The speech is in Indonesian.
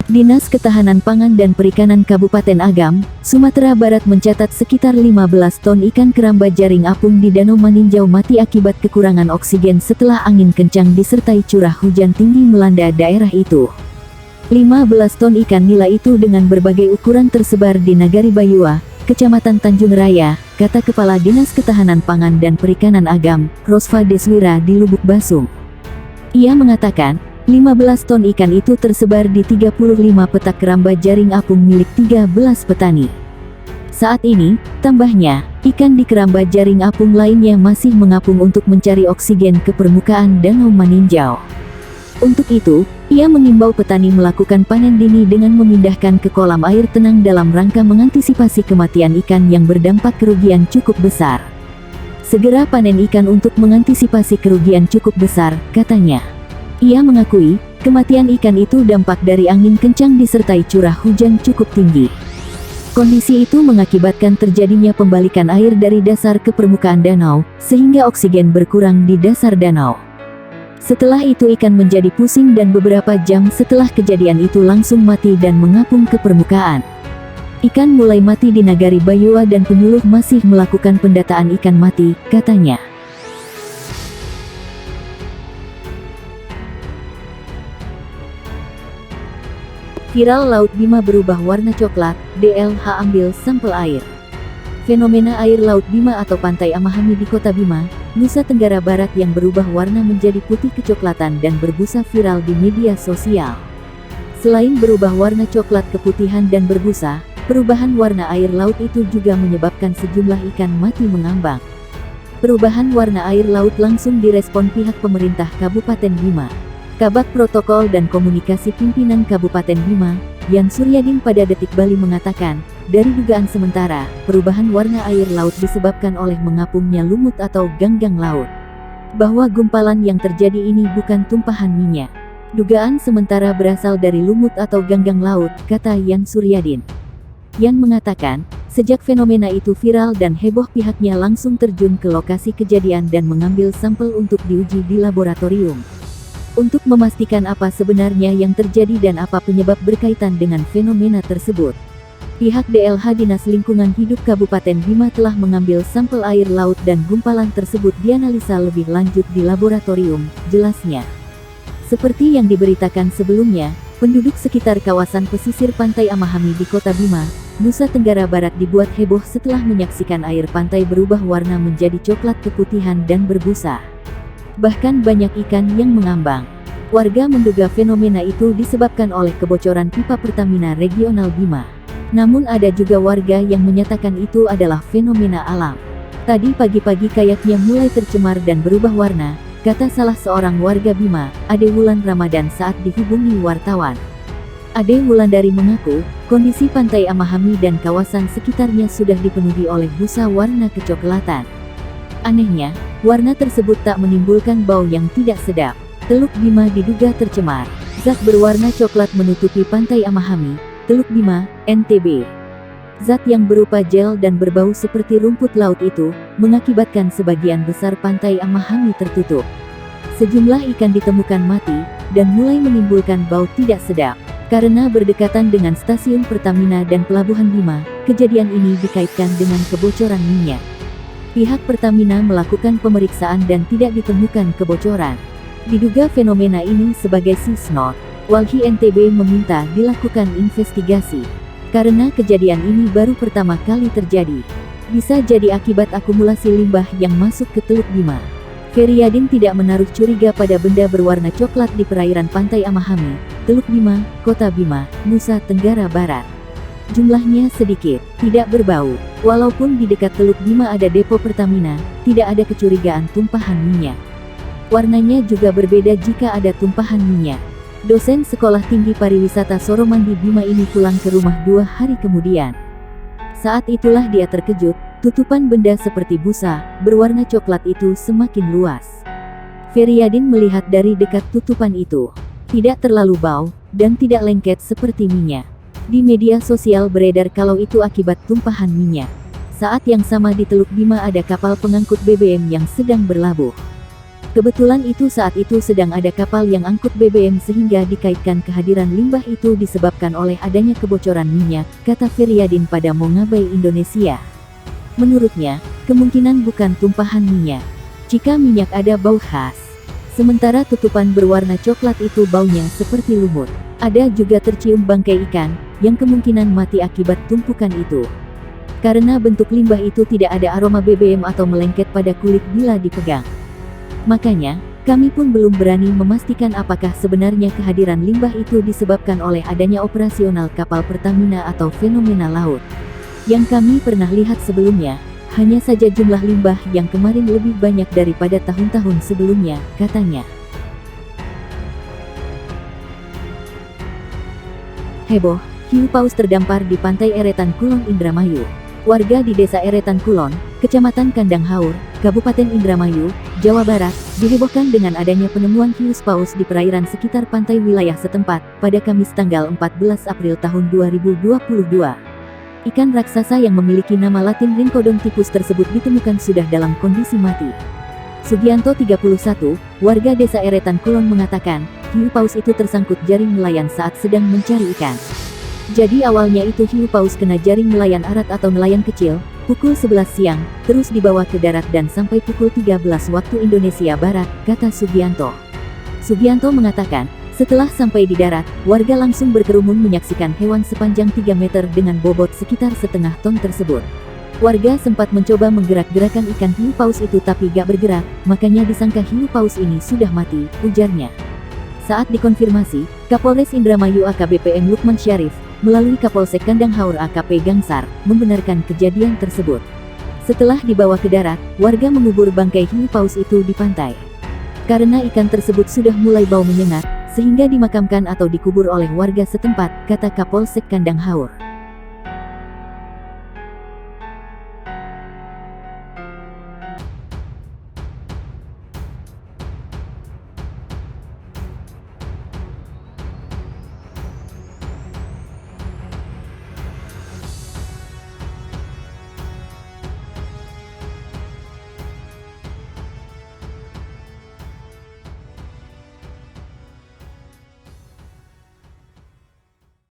Dinas Ketahanan Pangan dan Perikanan Kabupaten Agam, Sumatera Barat mencatat sekitar 15 ton ikan keramba jaring apung di Danau Maninjau mati akibat kekurangan oksigen setelah angin kencang disertai curah hujan tinggi melanda daerah itu. 15 ton ikan nila itu dengan berbagai ukuran tersebar di Nagari Bayua, Kecamatan Tanjung Raya, kata Kepala Dinas Ketahanan Pangan dan Perikanan Agam, Rosva Deswira di Lubuk Basung. Ia mengatakan, 15 ton ikan itu tersebar di 35 petak keramba jaring apung milik 13 petani. Saat ini, tambahnya, ikan di keramba jaring apung lainnya masih mengapung untuk mencari oksigen ke permukaan Danau Maninjau. Untuk itu, ia mengimbau petani melakukan panen dini dengan memindahkan ke kolam air tenang dalam rangka mengantisipasi kematian ikan yang berdampak kerugian cukup besar. Segera panen ikan untuk mengantisipasi kerugian cukup besar, katanya. Ia mengakui, kematian ikan itu dampak dari angin kencang disertai curah hujan cukup tinggi. Kondisi itu mengakibatkan terjadinya pembalikan air dari dasar ke permukaan danau, sehingga oksigen berkurang di dasar danau. Setelah itu ikan menjadi pusing dan beberapa jam setelah kejadian itu langsung mati dan mengapung ke permukaan. Ikan mulai mati di Nagari Bayua dan penyuluh masih melakukan pendataan ikan mati, katanya. Viral Laut Bima berubah warna coklat, DLH ambil sampel air. Fenomena air Laut Bima atau Pantai Amahami di Kota Bima, Nusa Tenggara Barat yang berubah warna menjadi putih kecoklatan dan berbusa viral di media sosial. Selain berubah warna coklat keputihan dan berbusa, perubahan warna air laut itu juga menyebabkan sejumlah ikan mati mengambang. Perubahan warna air laut langsung direspon pihak pemerintah Kabupaten Bima. Kabak Protokol dan Komunikasi Pimpinan Kabupaten Bima, Yan Suryadin pada Detik Bali mengatakan, dari dugaan sementara, perubahan warna air laut disebabkan oleh mengapungnya lumut atau ganggang laut. Bahwa gumpalan yang terjadi ini bukan tumpahan minyak. Dugaan sementara berasal dari lumut atau ganggang laut, kata Yan Suryadin. Yan mengatakan, sejak fenomena itu viral dan heboh pihaknya langsung terjun ke lokasi kejadian dan mengambil sampel untuk diuji di laboratorium. Untuk memastikan apa sebenarnya yang terjadi dan apa penyebab berkaitan dengan fenomena tersebut. Pihak DLH Dinas Lingkungan Hidup Kabupaten Bima telah mengambil sampel air laut dan gumpalan tersebut dianalisa lebih lanjut di laboratorium, jelasnya. Seperti yang diberitakan sebelumnya, penduduk sekitar kawasan pesisir Pantai Amahami di Kota Bima, Nusa Tenggara Barat dibuat heboh setelah menyaksikan air pantai berubah warna menjadi coklat keputihan dan berbusa. Bahkan banyak ikan yang mengambang. Warga menduga fenomena itu disebabkan oleh kebocoran pipa Pertamina Regional Bima. Namun ada juga warga yang menyatakan itu adalah fenomena alam. Tadi pagi-pagi kayaknya mulai tercemar dan berubah warna, kata salah seorang warga Bima, Ade Wulan Ramadan saat dihubungi wartawan. Ade Wulandari mengaku, kondisi Pantai Amahami dan kawasan sekitarnya sudah dipenuhi oleh busa warna kecoklatan. Anehnya, warna tersebut tak menimbulkan bau yang tidak sedap. Teluk Bima diduga tercemar. Zat berwarna coklat menutupi Pantai Amahami, Teluk Bima, NTB. Zat yang berupa gel dan berbau seperti rumput laut itu, mengakibatkan sebagian besar Pantai Amahami tertutup. Sejumlah ikan ditemukan mati, dan mulai menimbulkan bau tidak sedap. Karena berdekatan dengan stasiun Pertamina dan Pelabuhan Bima, kejadian ini dikaitkan dengan kebocoran minyak. Pihak Pertamina melakukan pemeriksaan dan tidak ditemukan kebocoran. Diduga fenomena ini sebagai sea snot. Walhi NTB meminta dilakukan investigasi. Karena kejadian ini baru pertama kali terjadi. Bisa jadi akibat akumulasi limbah yang masuk ke Teluk Bima. Feryadin tidak menaruh curiga pada benda berwarna coklat di perairan Pantai Amahami, Teluk Bima, Kota Bima, Nusa Tenggara Barat. Jumlahnya sedikit, tidak berbau. Walaupun di dekat Teluk Bima ada depo Pertamina, tidak ada kecurigaan tumpahan minyak. Warnanya juga berbeda jika ada tumpahan minyak. Dosen Sekolah Tinggi Pariwisata Soromandi Bima ini pulang ke rumah 2 hari kemudian. Saat itulah dia terkejut, tutupan benda seperti busa, berwarna coklat itu semakin luas. Feryadin melihat dari dekat tutupan itu. Tidak terlalu bau, dan tidak lengket seperti minyak. Di media sosial beredar kalau itu akibat tumpahan minyak. Saat yang sama di Teluk Bima ada kapal pengangkut BBM yang sedang berlabuh. Kebetulan itu saat itu sedang ada kapal yang angkut BBM sehingga dikaitkan kehadiran limbah itu disebabkan oleh adanya kebocoran minyak, kata Firyadin pada Mongabay Indonesia. Menurutnya, kemungkinan bukan tumpahan minyak. Jika minyak ada bau khas. Sementara tutupan berwarna coklat itu baunya seperti lumut. Ada juga tercium bangkai ikan, yang kemungkinan mati akibat tumpukan itu. Karena bentuk limbah itu tidak ada aroma BBM atau melengket pada kulit bila dipegang. Makanya, kami pun belum berani memastikan apakah sebenarnya kehadiran limbah itu disebabkan oleh adanya operasional kapal Pertamina atau fenomena laut. Yang kami pernah lihat sebelumnya, hanya saja jumlah limbah yang kemarin lebih banyak daripada tahun-tahun sebelumnya, katanya. Heboh, hiu paus terdampar di pantai Eretan Kulon Indramayu. Warga di Desa Eretan Kulon, Kecamatan Kandang Haur, Kabupaten Indramayu, Jawa Barat, dihebohkan dengan adanya penemuan hiu paus di perairan sekitar pantai wilayah setempat, pada Kamis tanggal 14 April tahun 2022. Ikan raksasa yang memiliki nama latin Rhincodon typhus tersebut ditemukan sudah dalam kondisi mati. Sugianto 31, warga Desa Eretan Kulon mengatakan, hiu paus itu tersangkut jaring nelayan saat sedang mencari ikan. Jadi awalnya itu hiu paus kena jaring nelayan arat atau nelayan kecil, pukul 11 siang, terus dibawa ke darat dan sampai pukul 13 waktu Indonesia Barat, kata Sugianto. Sugianto mengatakan, setelah sampai di darat, warga langsung berkerumun menyaksikan hewan sepanjang 3 meter dengan bobot sekitar setengah ton tersebut. Warga sempat mencoba menggerak-gerakan ikan hiu paus itu tapi gak bergerak, makanya disangka hiu paus ini sudah mati, ujarnya. Saat dikonfirmasi, Kapolres Indramayu AKBP M. Lukman Syarif, melalui Kapolsek Kandang Haur AKP Gangsar, membenarkan kejadian tersebut. Setelah dibawa ke darat, warga mengubur bangkai hiu paus itu di pantai. Karena ikan tersebut sudah mulai bau menyengat, sehingga dimakamkan atau dikubur oleh warga setempat, kata Kapolsek Kandang Haur.